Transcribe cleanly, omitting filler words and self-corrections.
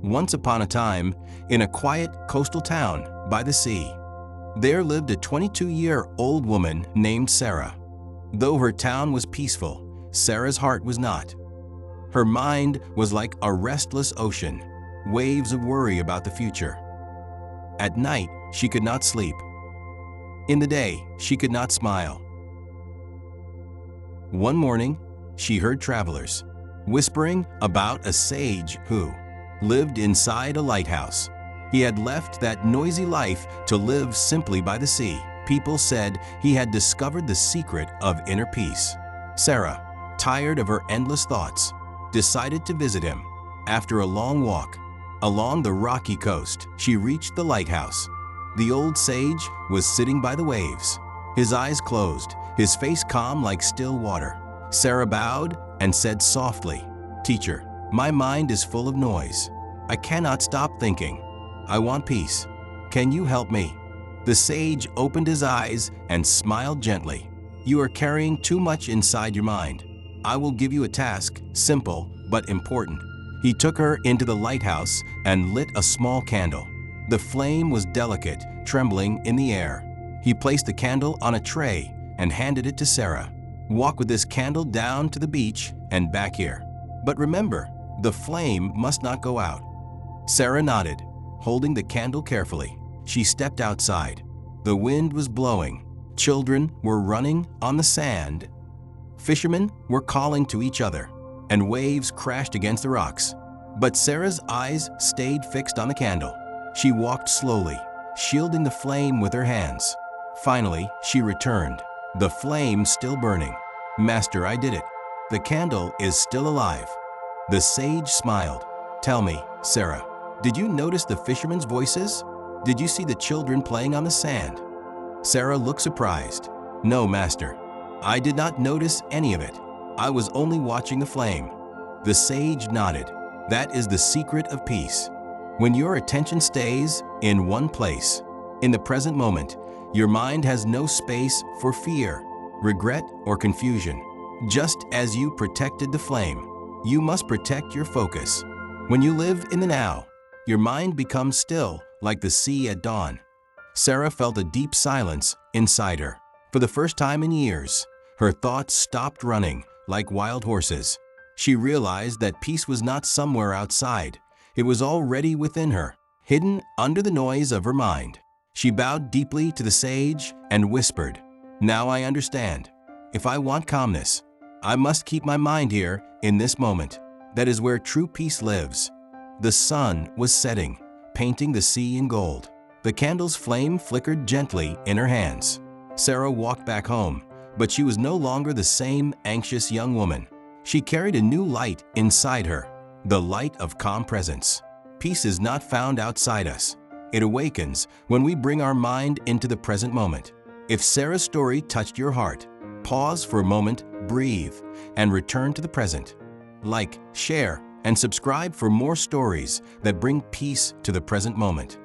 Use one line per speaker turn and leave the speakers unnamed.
Once upon a time, in a quiet coastal town by the sea, there lived a 22-year-old woman named Sarah. Though her town was peaceful, Sarah's heart was not. Her mind was like a restless ocean, waves of worry about the future. At night, she could not sleep. In the day, she could not smile. One morning, she heard travelers whispering about a sage who lived inside a lighthouse. He had left that noisy life to live simply by the sea. People said he had discovered the secret of inner peace. Sarah, tired of her endless thoughts, decided to visit him. After a long walk along the rocky coast, she reached the lighthouse. The old sage was sitting by the waves, his eyes closed, his face calm like still water. Sarah bowed and said softly, "Teacher, my mind is full of noise. I cannot stop thinking. I want peace. Can you help me?" The sage opened his eyes and smiled gently. "You are carrying too much inside your mind. I will give you a task, simple but important." He took her into the lighthouse and lit a small candle. The flame was delicate, trembling in the air. He placed the candle on a tray and handed it to Sarah. "Walk with this candle down to the beach and back here. But remember, the flame must not go out." Sarah nodded, holding the candle carefully. She stepped outside. The wind was blowing. Children were running on the sand. Fishermen were calling to each other, and waves crashed against the rocks. But Sarah's eyes stayed fixed on the candle. She walked slowly, shielding the flame with her hands. Finally, she returned, the flame still burning. "Master, I did it. The candle is still alive." The sage smiled. "Tell me, Sarah, did you notice the fishermen's voices? Did you see the children playing on the sand?" Sarah looked surprised. "No, Master. I did not notice any of it. I was only watching the flame." The sage nodded. "That is the secret of peace. When your attention stays in one place, in the present moment, your mind has no space for fear, regret, or confusion. Just as you protected the flame, you must protect your focus. When you live in the now, your mind becomes still like the sea at dawn." Sarah felt a deep silence inside her. For the first time in years, her thoughts stopped running like wild horses. She realized that peace was not somewhere outside. It was already within her, hidden under the noise of her mind. She bowed deeply to the sage and whispered, "Now I understand. If I want calmness, I must keep my mind here in this moment. That is where true peace lives." The sun was setting, painting the sea in gold. The candle's flame flickered gently in her hands. Sarah walked back home, but she was no longer the same anxious young woman. She carried a new light inside her, the light of calm presence. Peace is not found outside us. It awakens when we bring our mind into the present moment. If Sarah's story touched your heart, pause for a moment, breathe, and return to the present. Like, share, and subscribe for more stories that bring peace to the present moment.